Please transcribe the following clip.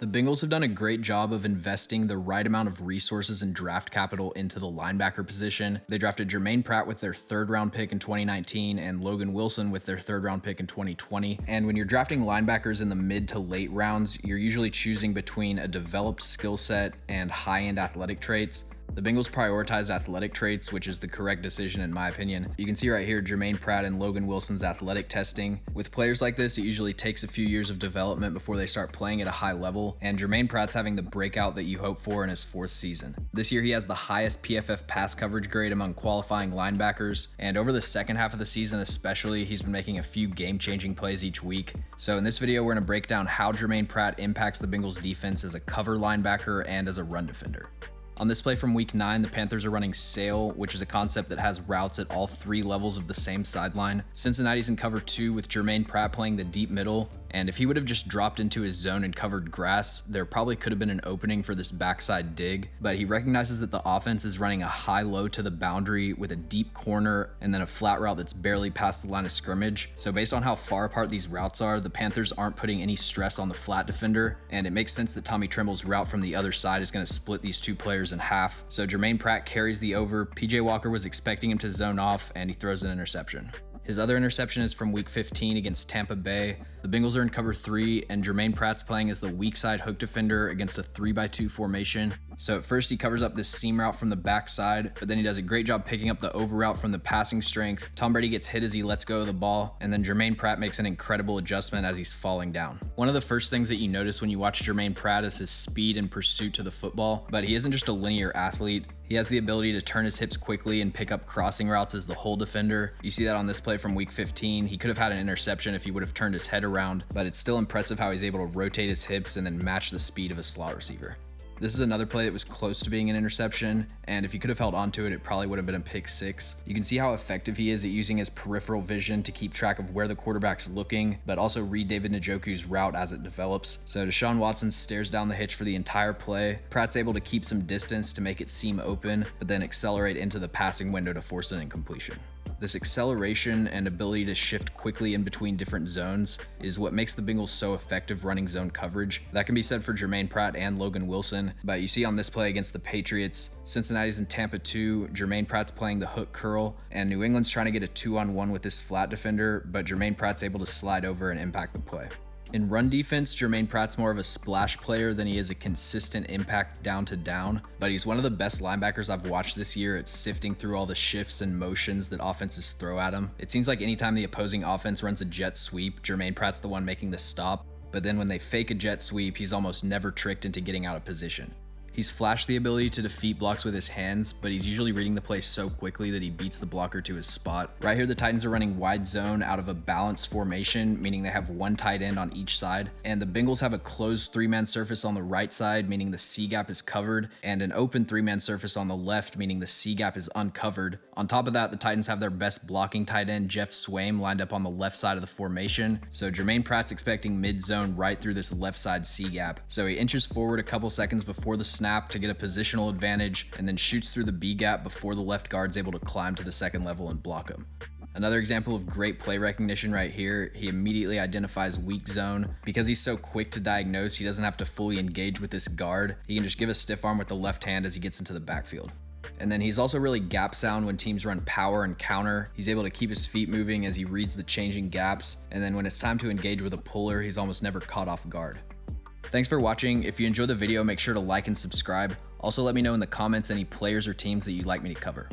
The Bengals have done a great job of investing the right amount of resources and draft capital into the linebacker position. They drafted Germaine Pratt with their third-round pick in 2019 and Logan Wilson with their third-round pick in 2020. And when you're drafting linebackers in the mid to late rounds, you're usually choosing between a developed skill set and high-end athletic traits. The Bengals prioritize athletic traits, which is the correct decision in my opinion. You can see right here Germaine Pratt and Logan Wilson's athletic testing. With players like this, it usually takes a few years of development before they start playing at a high level, and Germaine Pratt's having the breakout that you hope for in his fourth season. This year he has the highest PFF pass coverage grade among qualifying linebackers, and over the second half of the season especially, he's been making a few game-changing plays each week. So in this video, we're going to break down how Germaine Pratt impacts the Bengals defense as a cover linebacker and as a run defender. On this play from week 9, the Panthers are running sail, which is a concept that has routes at all 3 levels of the same sideline. Cincinnati's in cover 2 with Germaine Pratt playing the deep middle, and if he would have just dropped into his zone and covered grass, there probably could have been an opening for this backside dig, but he recognizes that the offense is running a high-low to the boundary with a deep corner and then a flat route that's barely past the line of scrimmage. So based on how far apart these routes are, the Panthers aren't putting any stress on the flat defender, and it makes sense that Tommy Tremble's route from the other side is going to split these two players in half. So Germaine Pratt carries the over. PJ Walker was expecting him to zone off, and he throws an interception. His other interception is from week 15 against Tampa Bay. The Bengals are in cover 3, and Germaine Pratt's playing as the weak side hook defender against a 3x2 formation. So at first he covers up this seam route from the backside, but then he does a great job picking up the over route from the passing strength. Tom Brady gets hit as he lets go of the ball, and then Germaine Pratt makes an incredible adjustment as he's falling down. One of the first things that you notice when you watch Germaine Pratt is his speed and pursuit to the football, but he isn't just a linear athlete. He has the ability to turn his hips quickly and pick up crossing routes as the hole defender. You see that on this play from week 15. He could have had an interception if he would have turned his head around, but it's still impressive how he's able to rotate his hips and then match the speed of a slot receiver. This is another play that was close to being an interception, and if he could have held onto it, it probably would have been a pick 6. You can see how effective he is at using his peripheral vision to keep track of where the quarterback's looking, but also read David Njoku's route as it develops. So Deshaun Watson stares down the hitch for the entire play. Pratt's able to keep some distance to make it seem open, but then accelerate into the passing window to force an incompletion. This acceleration and ability to shift quickly in between different zones is what makes the Bengals so effective running zone coverage. That can be said for Germaine Pratt and Logan Wilson, but you see on this play against the Patriots, Cincinnati's in Tampa 2, Germaine Pratt's playing the hook curl, and New England's trying to get a 2-on-1 with this flat defender, but Germaine Pratt's able to slide over and impact the play. In run defense, Germaine Pratt's more of a splash player than he is a consistent impact down to down, but he's one of the best linebackers I've watched this year at sifting through all the shifts and motions that offenses throw at him. It seems like anytime the opposing offense runs a jet sweep, Germaine Pratt's the one making the stop, but then when they fake a jet sweep, he's almost never tricked into getting out of position. He's flashed the ability to defeat blocks with his hands, but he's usually reading the play so quickly that he beats the blocker to his spot. Right here, the Titans are running wide zone out of a balanced formation, meaning they have one tight end on each side, and the Bengals have a closed 3-man surface on the right side, meaning the C gap is covered, and an open 3-man surface on the left, meaning the C gap is uncovered. On top of that, the Titans have their best blocking tight end, Jeff Swaim, lined up on the left side of the formation, so Germaine Pratt's expecting mid-zone right through this left side C gap. So he inches forward a couple seconds before the snap to get a positional advantage, and then shoots through the B gap before the left guard's able to climb to the second level and block him. Another example of great play recognition right here, he immediately identifies weak zone. Because he's so quick to diagnose, he doesn't have to fully engage with this guard. He can just give a stiff arm with the left hand as he gets into the backfield. And then he's also really gap sound when teams run power and counter. He's able to keep his feet moving as he reads the changing gaps, and then when it's time to engage with a puller, he's almost never caught off guard. Thanks for watching. If you enjoyed the video, make sure to like and subscribe. Also, let me know in the comments any players or teams that you'd like me to cover.